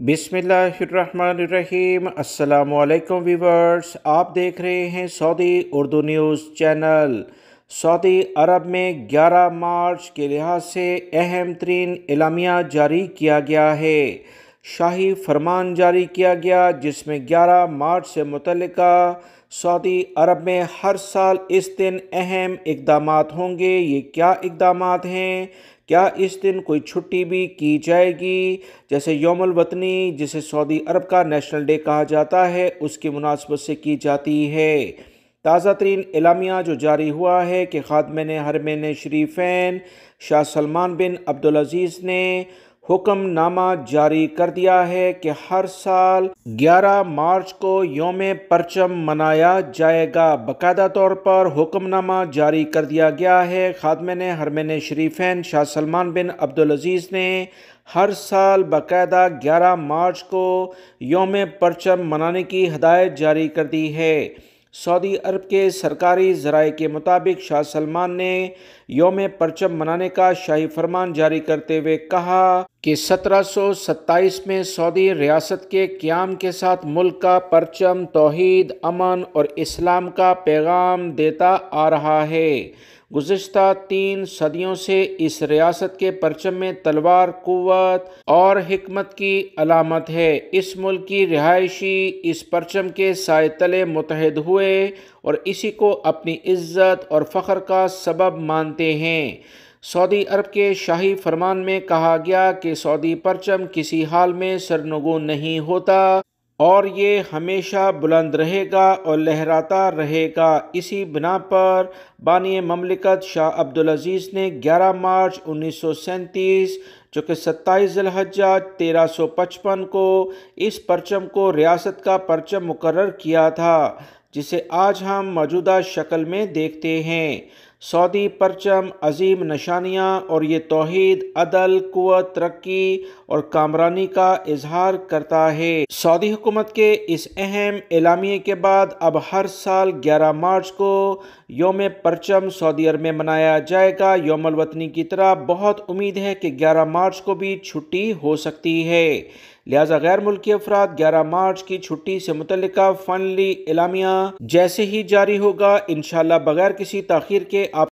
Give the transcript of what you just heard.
बिस्मिल्लाहिर्रहमानिर्रहीम। अस्सलामु अलैकुम व्यूवर्स, आप देख रहे हैं Saudi Urdu news channel. Saudi Arabia में 11 मार्च के लिहाज से अहम तरीन एलामिया जारी किया गया है। शाही फरमान जारी किया गया जिसमें 11 मार्च से मुतल्लिका सऊदी अरब में हर साल इस दिन अहम इक़दामात होंगे। ये क्या इक़दामात हैं? क्या इस दिन कोई छुट्टी भी की जाएगी? जैसे यौमुल वतनी, जिसे सऊदी अरब का नेशनल डे कहा जाता है, उसकी मुनासबत से की जाती है। ताज़ा तरीन एलामिया जो जारी हुआ है कि खादिम हरमैन शरीफैन शाह सलमान बिन अब्दुल-अज़ीज़ ने हुक्मनामा जारी कर दिया है कि हर साल 11 मार्च को यौम परचम मनाया जाएगा। बाकायदा तौर पर हुक्मनामा जारी कर दिया गया है। खादिम हरमैन शरीफैन शाह सलमान बिन अब्दुल-अज़ीज़ ने हर साल बाकायदा 11 मार्च को यौम परचम मनाने की हदायत जारी कर दी है। सऊदी अरब के सरकारी ज़राए के मुताबिक शाह सलमान ने यौम परचम मनाने का शाही फरमान जारी करते हुए कहा कि 1727 में सऊदी रियासत के क़याम के साथ मुल्क का परचम तौहीद, अमन और इस्लाम का पैगाम देता आ रहा है। गुज़िश्ता 3 सदियों से इस रियासत के परचम में तलवार, क़ुव्वत और हिकमत की अलामत है। इस मुल्क की रिहायशी इस परचम के साए तले मुत्तहिद हुए और इसी को अपनी इज़्ज़त और फ़ख्र का सबब मानते हैं। सऊदी अरब के शाही फरमान में कहा गया कि सऊदी परचम किसी हाल में सरनगू नहीं होता और ये हमेशा बुलंद रहेगा और लहराता रहेगा। इसी बिना पर बानी ममलिकत शाह अब्दुल-अज़ीज़ ने 11 मार्च 1937 जो कि 27 ज़िलहज्जा 1355 को इस परचम को रियासत का परचम मुकर्रर किया था, जिसे आज हम मौजूदा शक्ल में देखते हैं। सऊदी परचम अजीम निशानियाँ और ये तौहीद, अदल, क़ुव्वत, तरक्की और कामरानी का इजहार करता है। सऊदी हुकूमत के इस अहम एलामिये के बाद अब हर साल 11 मार्च को यौम परचम सऊदी अरब में मनाया जाएगा। यौमुल वतनी की तरह बहुत उम्मीद है कि 11 मार्च को भी छुट्टी हो सकती है। लिहाजा गैर मुल्की अफराद 11 मार्च की छुट्टी से मुतल्लिका फाइनली एलामिया जैसे ही जारी होगा, इंशाअल्लाह बगैर किसी ताख़ीर के आप